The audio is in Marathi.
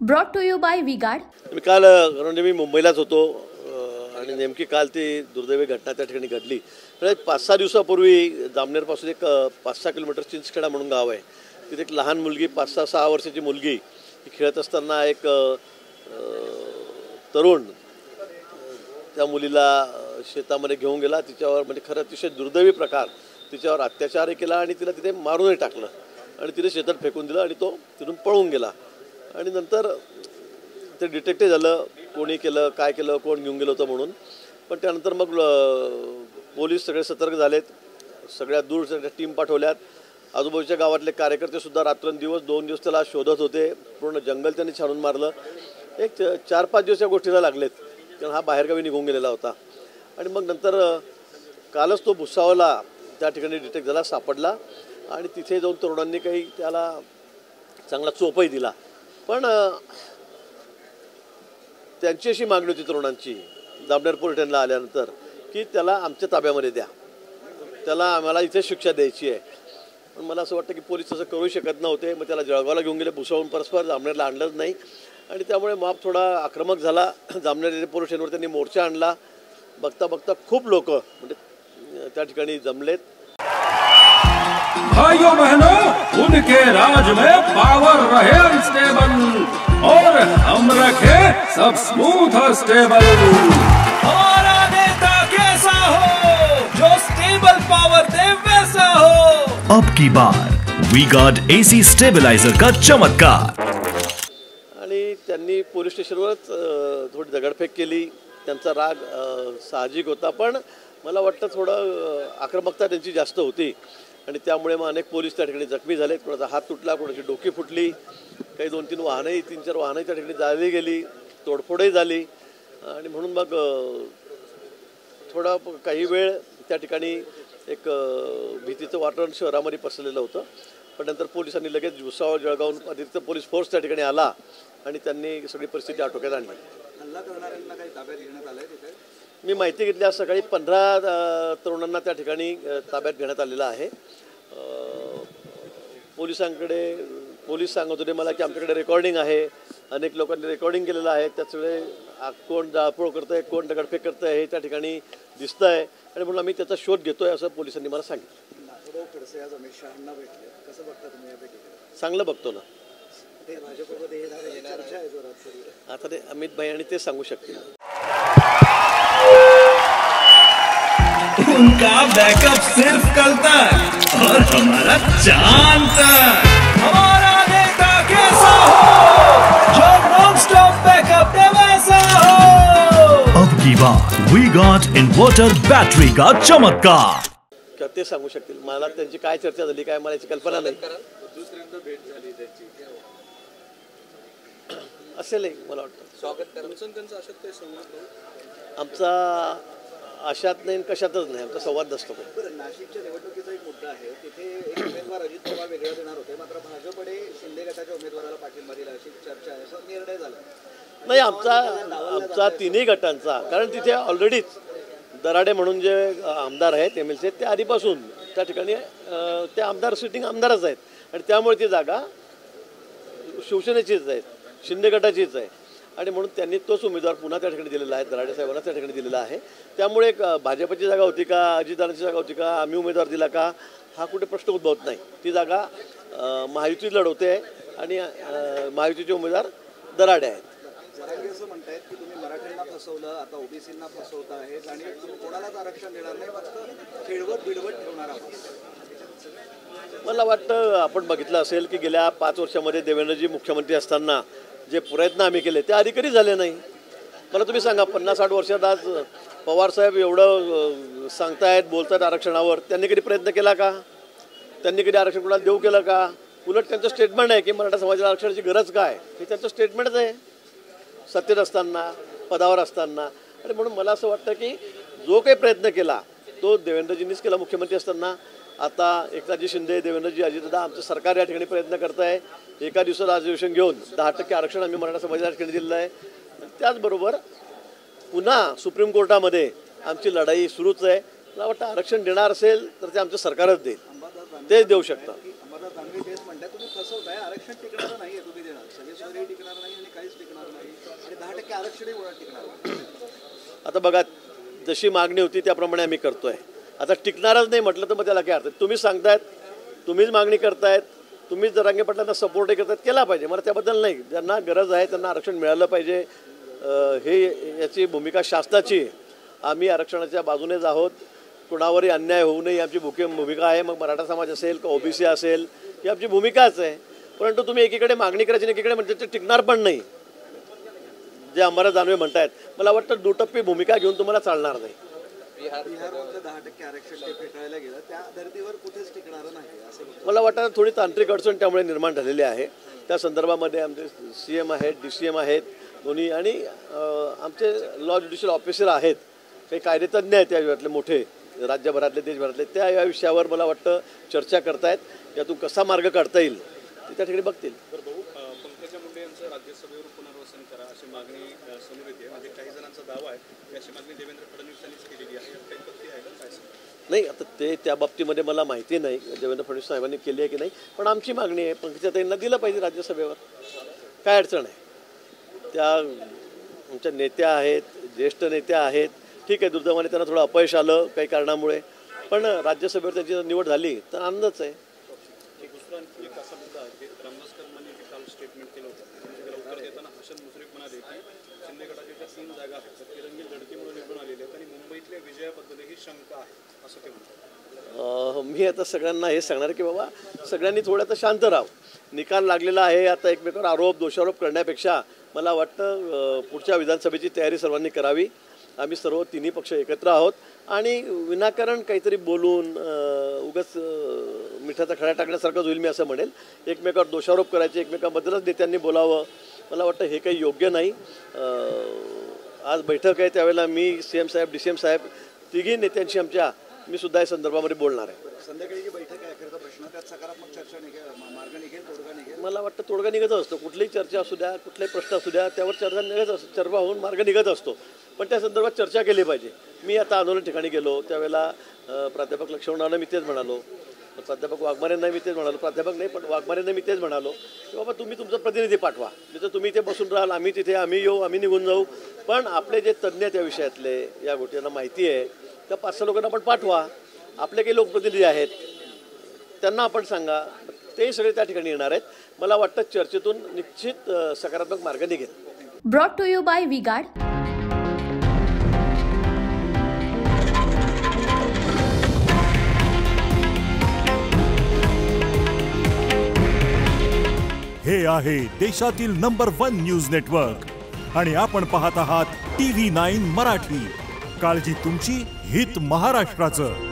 Brought to you by V-Guard. मी काल म्हणजे मी मुंबईलाच होतो आणि नेमकी काल ती दुर्दैवी घटना त्या ठिकाणी घडली। 5-6 दिवसापूर्वी जामनेरपासून एक 5-6 किलोमीटर चिंचखेडा म्हणून गाव आहे, तिथे एक लहान मुलगी 5-6 वर्षाची मुलगी खेळत असताना एक तरुण त्या मुलीला शेतामध्ये घेऊन गेला, तिच्यावर म्हणजे खरं अतिशय दुर्दैवी प्रकार, तिच्यावर अत्याचारही केला आणि तिला तिथे मारूनही टाकलं आणि तिथे शेतात फेकून दिलं आणि तो तिथून पळून गेला। आणि नंतर ते डिटेक्टिव्ह झालं कोणी केलं काय केलं कोण घेऊन गेलं होतं म्हणून, पण त्यानंतर मग पोलीस सगळे सतर्क झालेत, सगळ्या दूर सगळ्या टीम पाठवल्यात, आजूबाजूच्या गावातले कार्यकर्तेसुद्धा रात्रंदिवस 2 दिवस त्याला शोधत होते, पूर्ण जंगल त्यांनी छानून मारलं। एक 4-5 दिवस या गोष्टीला लागलेत, कारण हा बाहेरगावी निघून गेलेला होता। आणि मग नंतर कालच तो भुसावळला त्या ठिकाणी डिटेक्ट झाला, सापडला आणि तिथे जाऊन तरुणांनी काही त्याला चांगला चोपही दिला। पण त्यांची अशी मागणी होती तरुणांची जामनेर पोलीस स्टेशनला आल्यानंतर की त्याला आमच्या ताब्यामध्ये द्या, त्याला आम्हाला इथे शिक्षा द्यायची आहे। पण मला असं वाटतं की पोलीस तसं करू शकत नव्हते, मग त्याला जळगावला घेऊन गेले, भुसावळून परस्पर जामनेरला आणलंच नाही आणि त्यामुळे मॉब थोडा आक्रमक झाला। जामनेर पोलीस स्टेशनवर त्यांनी मोर्चा आणला, बघता बघता खूप लोक म्हणजे त्या ठिकाणी जमलेत। भाइयों बहनों, उनके राज में पावर रहे अनस्टेबल और हम रखे सब स्मूथ और स्टेबल। हमारा नेता कैसा हो जो स्टेबल पावर दे वैसा हो। अब की बार वी गार्ड एसी स्टेबलाइजर का चमत्कार। आणि त्यांनी पोलीस स्टेशनवरच थोडी दगडफेक केली, त्यांचा राग साहजिक होता, पण मला वाटतं थोडं आक्रमकता त्यांची जास्त होती आणि त्यामुळे मग अनेक पोलीस त्या ठिकाणी जखमी झालेत, कोणाचा हात तुटला, कोणाची डोकी फुटली, काही 2-3 वाहनंही 3-4 वाहनंही त्या ठिकाणी जाळली गेली, तोडफोडही झाली आणि म्हणून मग थोडा काही वेळ त्या ठिकाणी एक भीतीचं वातावरण शहरामध्ये पसरलेलं होतं। पण नंतर पोलिसांनी लगेच भुसावळ जळगावून अतिरिक्त पोलीस फोर्स त्या ठिकाणी आला आणि त्यांनी सगळी परिस्थिती आटोक्यात आणली। हल्ला करणाऱ्यांना काही ताब्यात घेण्यात आलंय तिथे? मी माहिती घेतली, आज सकाळी 15 तरुणांना त्या ठिकाणी ताब्यात घेण्यात आलेलं आहे। पोलीस सांगत होते मला की आमच्याकडे रेकॉर्डिंग आहे, अनेक लोकांनी रेकॉर्डिंग केलेलं आहे, त्याचवेळे कोण जाळपोळ करतं आहे, कोण दगडफेक करतं आहे हे त्या ठिकाणी दिसतं आहे आणि म्हणून आम्ही त्याचा शोध घेतो आहे असं पोलिसांनी मला सांगितलं। नागोराव खडसे आज अमित शहांना भेटले, कसं बघता तुम्ही या भेटीकडे? चांगलं बघतो ना, ते भाजपमध्ये चर्चा आहे जोरात, आता ते अमित भाई आणि ते सांगू शकतील। उनका बैकअप सिर्फ कल तक और हमारा चांद तक। हमारा नेता कैसा हो जो नॉन स्टॉप बैकअप दे वैसा हो। अब की बार वी गार्ड इन्वर्टर बैटरी का चमत्कार। क्या ते सांगू शकतील, मला त्यांची काय चर्चा झाली काय मला याची कल्पना नाही। असेल मला वाटतं स्वागत करा। आमचा अशात नाही कशातच नाही, आमचा संवाद नसतो। बरं, नाशिकच्या निवडणुकीचा एक मुद्दा आहे, तिथे एक उमेदवार अजित पवार वेगळा देणार होते, मात्र भाजपने शिंदे गटाच्या उमेदवाराला पाठिंबा दिला अशी चर्चा आहे, असा निर्णय झाला नाही आमचा तिन्ही गटांचा, कारण तिथे ऑलरेडीच दराडे म्हणून जे आमदार आहेत MLC ते आधीपासून त्या ठिकाणी ते आमदार सिटिंग आमदारच आहेत आणि त्यामुळे ती जागा शिवसेनेचीच आहे, शिंदे गटाचीच आहे आणि म्हणून त्यांनी तोच उमेदवार पुन्हा त्या ठिकाणी दिलेला आहे, दराडे साहेबांना त्या ठिकाणी दिलेला आहे। त्यामुळे एक भाजपची जागा होती का, अजितदादांची जागा होती का, आम्ही उमेदवार दिला का, हा कुठे प्रश्न उद्भवत नाही। ती जागा महायुती लढवते आहे आणि महायुतीचे उमेदवार दराडे आहेत। जरांगे असं म्हणतायत की तुम्ही मराठ्यांना फसवलं, आता ओबीसींना फसवत आहेत आणि तुम्ही कोणालाच आरक्षण देणार नाही, फक्त खेळवत बिडवत ठेवणार आहात। मला वाटतं आपण बघितलं असेल की गेल्या 5 वर्षामध्ये देवेंद्रजी मुख्यमंत्री असताना जे प्रयत्न आम्ही केले ते आधी कधी झाले नाही। मला तुम्ही सांगा 50-60 वर्षात आज पवारसाहेब एवढं सांगतायत बोलतायत आरक्षणावर, त्यांनी कधी प्रयत्न केला का? त्यांनी कधी आरक्षण कोणाला देऊ केलं का? उलट त्यांचं स्टेटमेंट आहे की मराठा समाजाला आरक्षणाची गरज काय, हे त्यांचं स्टेटमेंटच आहे सत्तेत असताना पदावर असताना। आणि म्हणून मला असं वाटतं की जो काही प्रयत्न केला तो देवेंद्रजींनीच केला मुख्यमंत्री असताना। आता एकनाथजी शिंदे, देवेंद्रजी, अजितदादा, आमचं सरकार या ठिकाणी प्रयत्न करत आहे, एका दिवसात अधिवेशन घेऊन 10% आरक्षण आम्ही मराठा समाजाला या ठिकाणी दिलेलं आहे। त्याचबरोबर पुन्हा सुप्रीम कोर्टामध्ये आमची लढाई सुरूच आहे। मला वाटतं आरक्षण देणार असेल तर ते आमचं सरकारच देईल, तेच देऊ शकतं। अंबादास दानवे तेच म्हणतात तुम्ही फसवताय, आरक्षण टिकणार नाही, तुम्ही देणार सगळे टिकणार नाही काहीच टिकणार नाही आणि 10% आरक्षणही मुळात टिकणार नाही. आता बघा, जशी मागणी होती त्याप्रमाणे आम्ही करतोय. आता टिकणारच नाही म्हटलं तर मग त्याला काय अर्थ? तुम्हीच सांगतायत, तुम्हीच मागणी करतायत, तुम्हीच जरांगे पाटलांना सपोर्टही करतायत, केला पाहिजे. मला त्याबद्दल नाही, ज्यांना गरज आहे त्यांना आरक्षण मिळालं पाहिजे, हे याची भूमिका शासनाची. आम्ही आरक्षणाच्या बाजूनेच आहोत. कुणावरही अन्याय होऊ नये आमची भूमिका आहे. मग मराठा समाज असेल का ओबीसी असेल, ही आमची भूमिकाच आहे. परंतु तुम्ही एकीकडे मागणी करायची आणि एकीकडे म्हणजे ते टिकणार पण नाही, जे अंबादास दानवे म्हणतायत. मला वाटतं दुटप्पी भूमिका घेऊन तुम्हाला चालणार नाही. बिहारमधलं 10% आरक्षण ते फेटाळायला गेलं, त्या धर्तीवर कुठेच टिकणार नाही असं मला वाटतं थोडी तांत्रिक अडचण त्यामुळे निर्माण झालेली आहे. त्या संदर्भामध्ये आमचे CM आहेत, DCM आहेत दोन्ही, आणि आमचे लॉ ज्युडिशियल ऑफिसर आहेत, काही कायदेतज्ञ आहेत यातले मोठे, राज्यभरातले देशभरातले, त्या या विषयावर मला वाटतं चर्चा करतायत. यातून कसा मार्ग काढता येईल ते त्या ठिकाणी बघतील. पंकजा मुंडे यांचं राज्यसभेवर पुनर्वसन करा अशी मागणी समोर येते. म्हणजे काही जणांचा दावा आहे की अशी मागणी देवेंद्र फडणवीस यांनीच केलेली आहे. यात काही पत्ती आहे का, काय नाही? आता ते त्या बाबतीमध्ये मला माहिती नाही देवेंद्र फडणवीस साहेबांनी केली आहे की नाही, पण आमची मागणी आहे पंकजाताईंना दिलं पाहिजे राज्यसभेवर. काय अडचण आहे? त्या आमच्या नेत्या आहेत, ज्येष्ठ नेत्या आहेत. ठीक आहे, दुर्दैवाने त्यांना थोडं अपयश आलं काही कारणामुळे, पण राज्यसभेवर त्यांची निवड झाली तर आनंदच आहे. दुसरा आणखी एक असा मुद्दा आहे की रामदास कदमांनी काल स्टेटमेंट केलं होतं. म्हणजे त्याला उत्तर देताना हसन मुश्रीफ म्हणाले की शिंदे गटाच्या ज्या 3 जागा आहेत त्या तिरंगी लढतीमुळे निवडून आलेल्या आहेत आणि मुंबईतल्या विजयाबद्दलही शंका आहे असं ते म्हणतात. मी आता सगळ्यांना हे सांगणार की बाबा सगळ्यांनी थोडं आता शांत राहावं. निकाल लागलेला आहे. आता एकमेकांवर आरोप दोषारोप करण्यापेक्षा मला वाटतं पुढच्या विधानसभेची तयारी सर्वांनी करावी. आम्ही सर्व तिन्ही पक्ष एकत्र आहोत आणि विनाकारण काहीतरी बोलून उगाच मिठाचा खडा टाकण्यासारखंच होईल मी असं म्हणेल. एकमेकावर दोषारोप करायचे, एकमेकांबद्दलच नेत्यांनी बोलावं, मला वाटतं हे काही योग्य नाही. आज बैठक आहे त्यावेळेला मी CM साहेब, DCM साहेब तिघी नेत्यांशी मी सुद्धा या संदर्भामध्ये बोलणार आहे. संध्याकाळी जी बैठक आहे अखेरचा प्रश्न, त्यात सकारात्मक चर्चा निघेल, मार्ग निघेल, तोडगा निघेल. मला वाटतं तोडगा निघत असतो. कुठलीही चर्चा असू द्या, कुठलाही प्रश्न असू द्या, त्यावर चर्चा होऊन मार्ग निघत असतो. पण त्या संदर्भात चर्चा केली पाहिजे. मी आता आंदोलन ठिकाणी गेलो त्यावेळेला प्राध्यापक लक्ष्मणरावना मी तेच म्हणालो, प्राध्यापक वाघमारेंना मी तेच म्हणालो, प्राध्यापक नाही पण वाघमारेंना मी तेच म्हणालो की बाबा तुम्ही तुमचा प्रतिनिधी पाठवा, जिथं तुम्ही इथे बसून राहाल, आम्ही तिथे, आम्ही येऊ, आम्ही निघून जाऊ, पण आपले जे तज्ज्ञ त्या विषयातले या गोष्टींना माहिती आहे त्या 5-6 लोकांना आपण पाठवा. आपले काही लोकप्रतिनिधी आहेत त्यांना आपण सांगा, तेही सगळे त्या ठिकाणी येणार आहेत. मला वाटतं चर्चेतून निश्चित सकारात्मक मार्ग निघेल. Brought to you by V-Guard. हे आहे देशातील नंबर 1 न्यूज नेटवर्क आणि आपण पाहत आहात TV9 मराठी. काळजी तुमची, हित महाराष्ट्राचं.